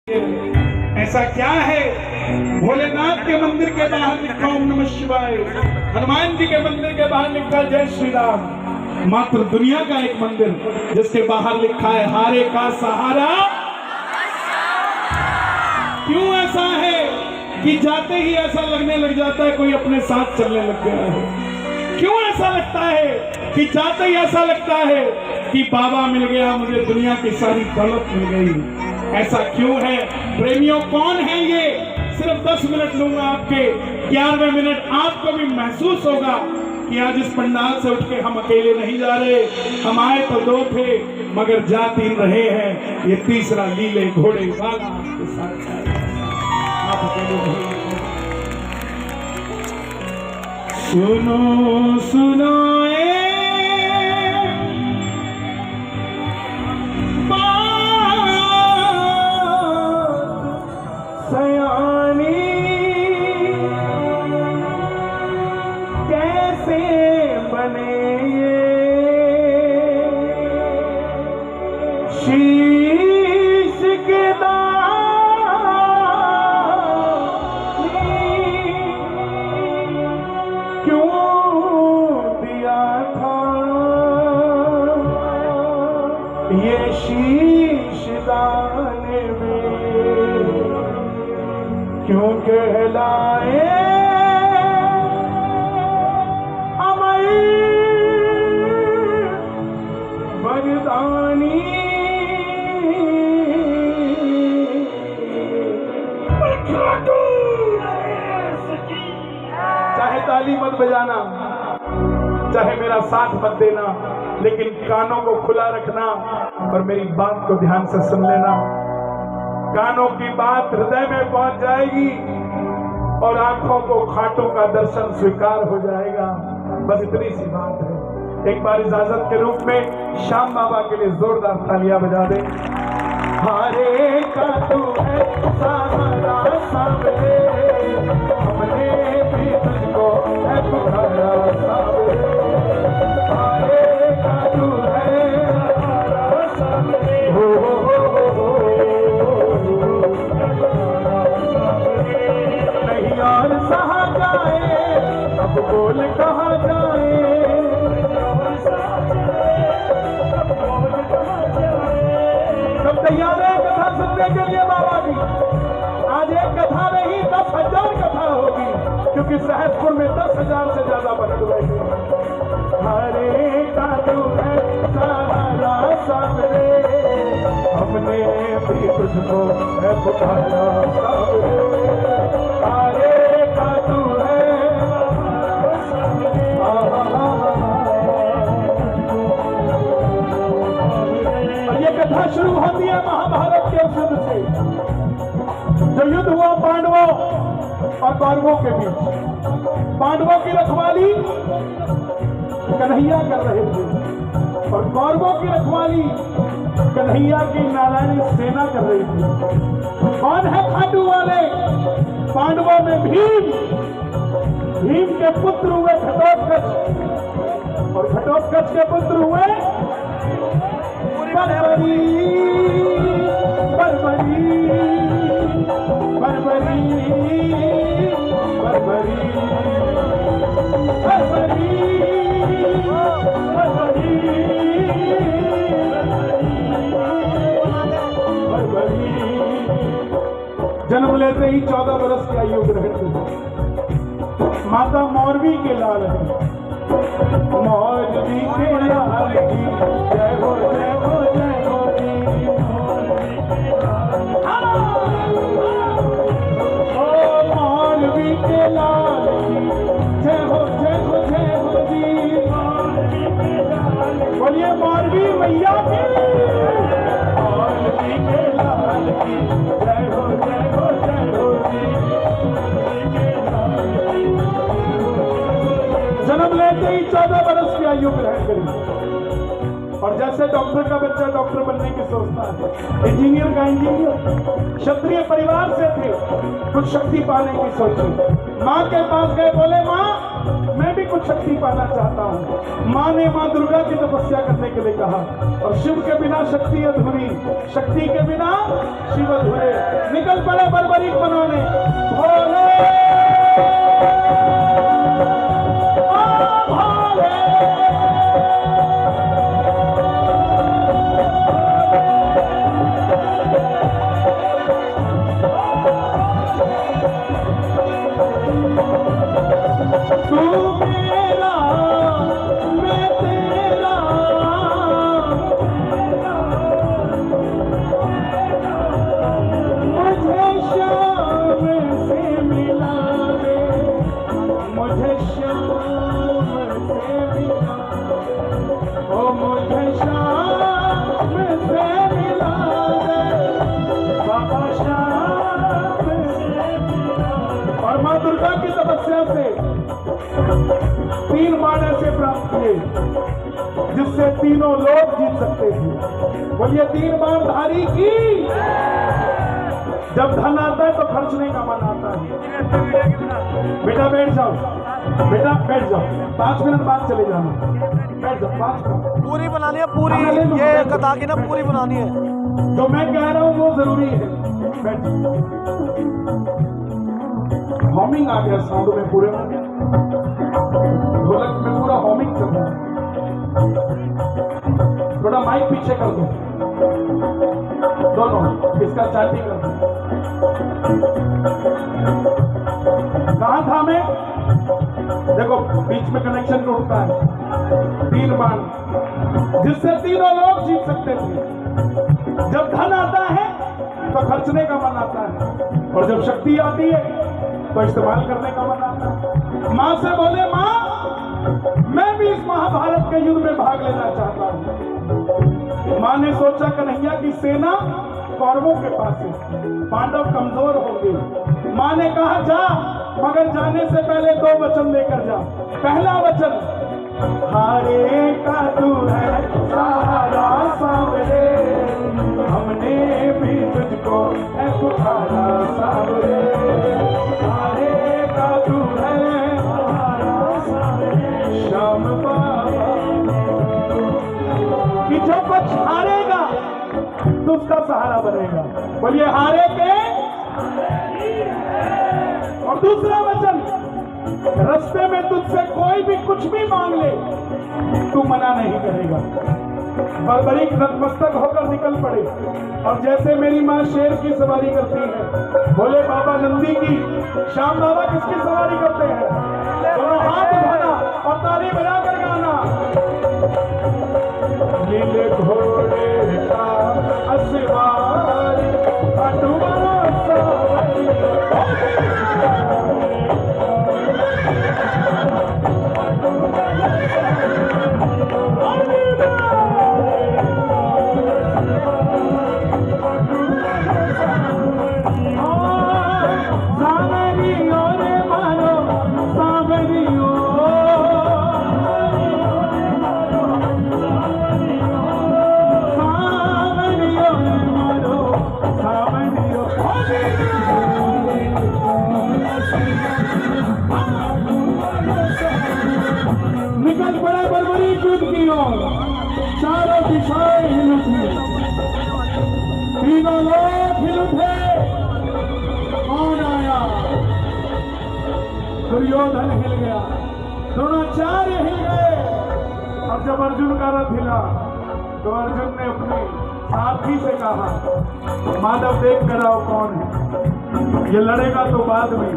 ऐसा क्या है? भोलेनाथ के मंदिर के बाहर लिखा ओम नमः शिवाय, हनुमान जी के मंदिर के बाहर लिखा जय श्री राम। मात्र दुनिया का एक मंदिर जिसके बाहर लिखा है हारे का सहारा। क्यों ऐसा है कि जाते ही ऐसा लगने लग जाता है कोई अपने साथ चलने लग गया है? क्यों ऐसा लगता है कि जाते ही ऐसा लगता है कि बाबा मिल गया, मुझे दुनिया की सारी दौलत मिल गई? ऐसा क्यों है प्रेमियों? कौन है ये? सिर्फ 10 मिनट लूंगा आपके। 11वें मिनट आपको भी महसूस होगा कि आज इस पंडाल से उठ के हम अकेले नहीं जा रहे। हम आए तो 2 थे मगर जा 3 रहे हैं। ये तीसरा लीले घोड़े वाला आपके साथ है। आप अकेले नहीं। सुनो सुनो शीश के क्यों दिया था ये शीश दाने में, क्यों कहलाए अमर बरदानी। चाहे ताली मत बजाना, चाहे मेरा साथ मत देना, लेकिन कानों को खुला रखना और मेरी बात को ध्यान से सुन लेना। कानों की बात हृदय में पहुंच जाएगी और आंखों को खाटों का दर्शन स्वीकार हो जाएगा। बस इतनी सी बात है। एक बार इजाजत के रूप में श्याम बाबा के लिए जोरदार तालियां बजा दे। हारे का तू है सहारा सामने, हमने भी तुझको है पुकारा सामने। हारे का तू है सहारा सामने, नहीं और सहा जाए अब बोल कहा जाए। सब तैयार है कथा सुनने के लिए बाबा की? आज एक कथा नहीं 10,000 कथा होगी, क्योंकि सहसपुर में 10,000 से ज्यादा भक्त बैठे। हरे का तू है सहारा सामने, हमने भी तुझको है पुकारा सामने। हरे का तू है कथा शुरू होती है महाभारत के युद्ध से, जो युद्ध हुआ पांडवों और कौरवों के बीच। पांडवों की रखवाली कन्हैया कर रहे थे और कौरवों की रखवाली कन्हैया की नारायणी सेना कर रही थी। कौन है खाटू वाले? पांडवों में भीम। भीम के पुत्र हुए घटोत्कच और घटोत्कच के पुत्र हुए बर्बरी। बर्बरी बर्बरी बर्बरी बर्बरी बर्बरी। जन्म लेते ही 14 वर्ष की आयु ग्रहण की। माता मौरवी के लाल है। मौरवी के लाल की जय हो जय हो जय हो जी। ओ मौरवी के लाल की जय हो जय हो जय हो जी। बोलिए मौरवी मैया की। मौरवी के लाल की जय हो जय हो जय हो जी। जन्म लेते ही 14 वर्ष की आयु ग्रहण करी और और जैसे डॉक्टर का बच्चा डॉक्टर बनने की सोचता है, इंजीनियर का इंजीनियर, क्षत्रिय परिवार से थे, कुछ शक्ति पाने की सोची। माँ के पास गए, बोले माँ मैं भी कुछ शक्ति पाना चाहता हूँ। माँ ने माँ दुर्गा की तपस्या करने के लिए कहा, और शिव के बिना शक्ति अधूरी, शक्ति के बिना शिव अधूरे। निकल पड़े बर्बरीक बनाने, भोले दुर्गा की तपस्या से 3 बाण ऐसे प्राप्त किए जिससे तीनों लोग जीत सकते थे। बोलिए 3 बाण धारी की। जब धन आता है तो खर्चने का मन आता है। बेटा बैठ जाओ, बेटा बैठ जाओ, 5 मिनट बाद चले जाना। बैठ जाओ, 5 मिनट पूरी बनानी है, पूरी ये कथा की ना पूरी बनानी है। जो मैं कह रहा हूँ वो जरूरी है। बैठ जाओ। हॉमिंग आ गया साउंड में, पूरे में ढोलक में पूरा हॉमिंग चल रहा है। थोड़ा माइक पीछे कर दो, दोनों इसका चाटी कर दो। कहां था मैं? देखो बीच में कनेक्शन टूटता है। 3 बाण जिससे तीनों लोग जीत सकते थे। जब धन आता है तो खर्चने का मन आता है, और जब शक्ति आती है तो इस्तेमाल करने का मन आता है। मां से बोले मां मैं भी इस महाभारत के युद्ध में भाग लेना चाहता हूं। मां ने सोचा कन्हैया की सेना कौरवों के पास है, पांडव कमजोर होंगे। मां ने कहा जा, मगर जाने से पहले 2 वचन लेकर जा। पहला वचन, हारे का तू है सहारा सांवरे, हमने भी तुझको है पुकारा सांवरे। हारे का तू है सहारा सांवरे, श्याम बाबा कि जो कुछ हारेगा तो उसका सहारा बनेगा। बोलिए हारे के। और दूसरा वचन, रास्ते में तुझसे कोई भी कुछ भी मांग ले तू मना नहीं करेगा। बर्बरीक नतमस्तक होकर निकल पड़े, और जैसे मेरी माँ शेर की सवारी करती है, भोले बाबा नंदी की, श्याम बाबा किसकी सवारी करते हैं? दोनों हाथ उठाना और ताली बजाकर गाना। नीले घोड़े का असवारी अटुआ सवारी, निकल पड़े बर्बरी युद्ध की ओर। चारों दिशाएं हिल उठी, तीनों लोग हिल उठे। कौन आया? दुर्योधन हिल गया, द्रोणाचार्य हिल गए। और जब अर्जुन का रथ हिला तो अर्जुन ने अपने साथी से कहा, माधव देख कर आओ कौन है। ये लड़ेगा तो बाद में,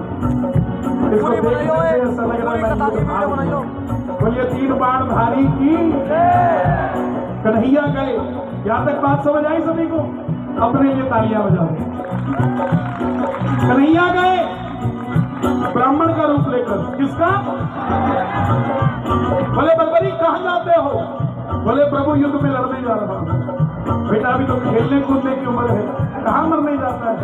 इसको देखने से ऐसा लग रहा है। बोलिए 3 बाण धारी की। कन्हैया गए। यहां तक बात समझ आई सभी को? अपने लिए तालियां बजा दो। कन्हैया गए ब्राह्मण का रूप लेकर। किसका? बोले बर्बरी कहां जाते हो? बोले प्रभु युद्ध में लड़ने जा रहा हूं। बेटा अभी तो खेलने कूदने की उम्र है, कहां मरने जाता है?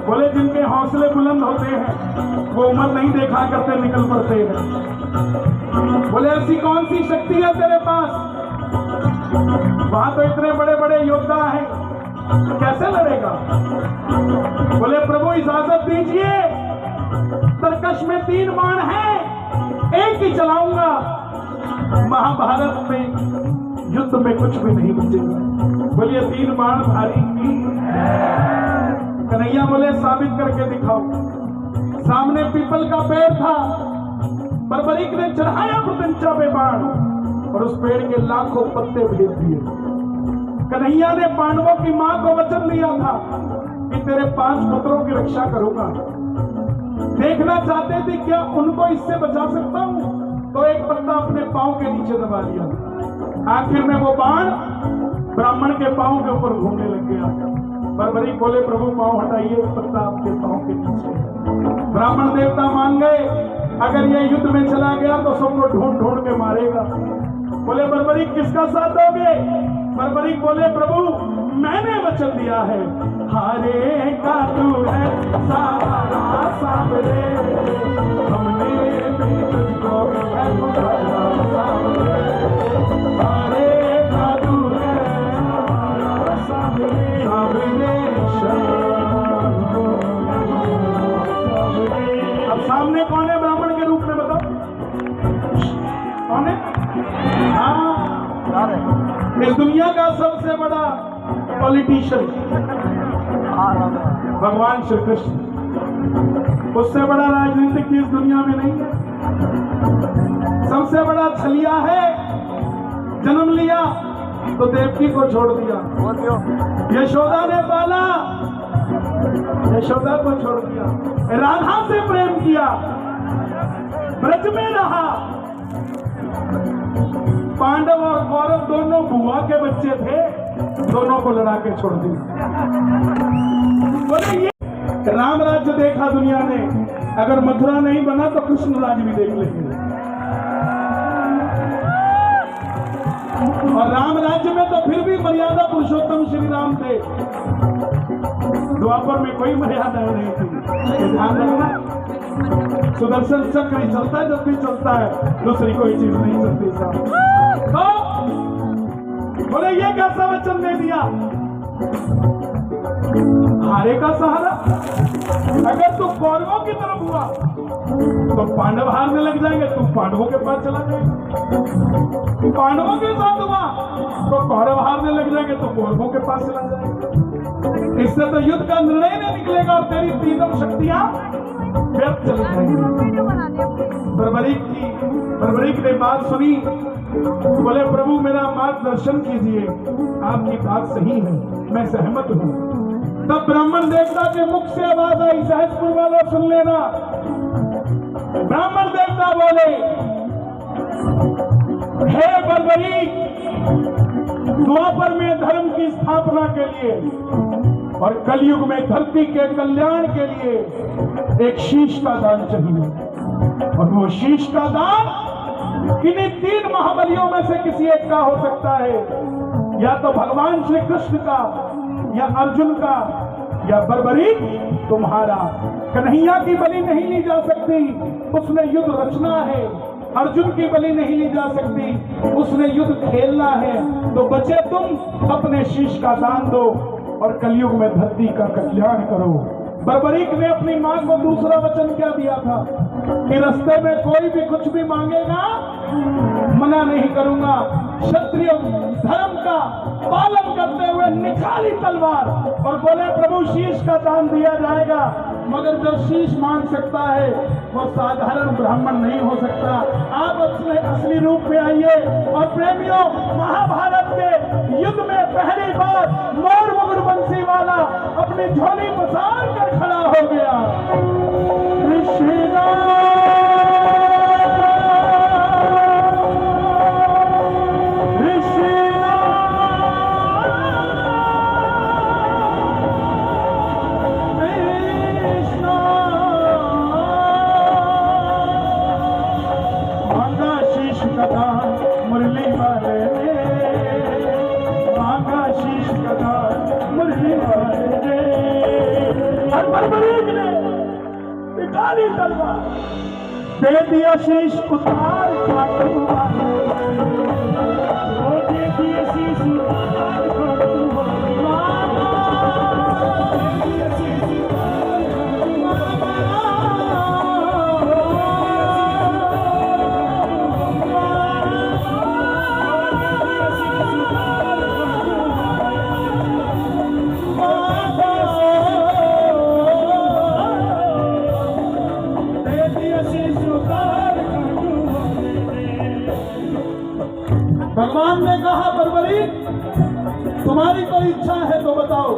बोले जिनके हौसले बुलंद होते हैं वो उम्र नहीं देखा करते, निकल पड़ते हैं। बोले ऐसी कौन सी शक्ति है तेरे पास वहां तो इतने बड़े बड़े योद्धा हैं, कैसे लड़ेगा? बोले प्रभु इजाजत दीजिए, तरकश में 3 बाण हैं, एक ही चलाऊंगा। महाभारत में युद्ध में कुछ भी नहीं बचेगा। बोलिए 3 बाण भारी की। कन्हैया बोले साबित करके दिखाओ। सामने पीपल का पेड़ था, बर्बरीक ने चढ़ाया प्रत्यंचा पे बाण और उस पेड़ के लाखों पत्ते भेज दिए। कन्हैया ने पांडवों की मां को वचन दिया था कि तेरे 5 पुत्रों की रक्षा करूंगा। देखना चाहते थे क्या उनको इससे बचा सकता हूं, तो एक पत्ता अपने पांव के नीचे दबा लिया। आखिर में वो बाण ब्राह्मण के पांव के ऊपर घूमने लग गया। बर्बरीक बोले प्रभु पांव हटाइए, पत्ता आपके पांव के नीचे। ब्राह्मण देवता मान गए, अगर ये युद्ध में चला गया तो सबको ढूंढ ढूंढ के मारेगा। बोले बर्बरीक किसका साथ दोगे? बर्बरीक बोले प्रभु मैंने वचन दिया है, हारे का तू है सहारा सामने, हमने भी तुझको है पुकारा सामने, हारे का तू है सहारा सामने, सामने अब सामने कौन है ब्राह्मण के रूप में बताओ? कौन है? इस दुनिया का सबसे बड़ा पॉलिटिशियन भगवान श्री कृष्ण, उससे बड़ा राजनीतिक इस दुनिया में नहीं है। सबसे बड़ा छलिया है, जन्म लिया तो देवकी को छोड़ दिया, यशोदा ने पाला, यशोदा को छोड़ दिया, राधा से प्रेम किया, ब्रज में रहा। पांडव और कौरव दोनों बुआ के बच्चे थे, दोनों को लड़ा के छोड़ दिया। बोले ये राम राज्य देखा दुनिया ने, अगर मथुरा नहीं बना तो कृष्ण राज्य भी देख लेंगे। और राम राज्य में तो फिर भी मर्यादा पुरुषोत्तम श्री राम थे, द्वापर में कोई मर्यादा नहीं थी। ध्यान रखना, सुदर्शन चक्र ही चलता है, जब भी चलता है, दूसरी कोई चीज नहीं चलती साहब। तो बोले ये कैसा वचन दे दिया? हारे का सहारा। अगर तू कौरवों की तरफ हुआ तो पांडव हारने लग जाएंगे, तू पांडवों के पास चला जाएगा। पांडवों के साथ हुआ तो कौरव हारने लग जाएंगे, तो कौरवों के पास चला जाएगा। इससे तो युद्ध का निर्णय नहीं निकलेगा और तेरी तीनों शक्तियां व्यर्थ चली जाएंगी। बर्बरीक ने बात सुनी, बोले प्रभु मेरा मार्गदर्शन कीजिए, आपकी बात सही है, मैं सहमत हूं। तब ब्राह्मण देवता के मुख से आवाज आई, सहजपुर वालों सुन लेना। ब्राह्मण देवता बोले, हे बर्बरीक, द्वापर में धर्म की स्थापना के लिए और कलयुग में धरती के कल्याण के लिए एक शीश का दान चाहिए, और वो शीश का दान किन्हीं 3 महाबलियों में से किसी एक का हो सकता है, या तो भगवान श्री कृष्ण का, या अर्जुन का, या बर्बरीक तुम्हारा। कन्हैया की बलि नहीं ली जा सकती, उसने युद्ध रचना है। अर्जुन की बलि नहीं ली जा सकती, उसने युद्ध खेलना है। तो बचे तुम, अपने शीश का दान दो और कलयुग में धरती का कल्याण करो। बर्बरीक ने अपनी मां को दूसरा वचन क्या दिया था कि रास्ते में कोई भी कुछ भी मांगेगा, मना नहीं करूंगा। क्षत्रिय धर्म का पालन करते हुए निकाली तलवार और बोले प्रभु शीश का दान दिया जाएगा, मगर जो शीश मांग सकता है वो साधारण ब्राह्मण नहीं हो सकता। आप अपने असली रूप में आइए। और प्रेमियों, महाभारत के युद्ध में पहली बार मोर मुकुट बंसी वाला अपनी झोली पसार कर खड़ा हो गया। बर्बरीक ने निकाली तलवार, दे दिया शीश उतार, वो दे दिया शीश भगवान ने कहा परवरी तुम्हारी कोई इच्छा है तो बताओ।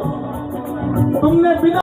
तुमने बिना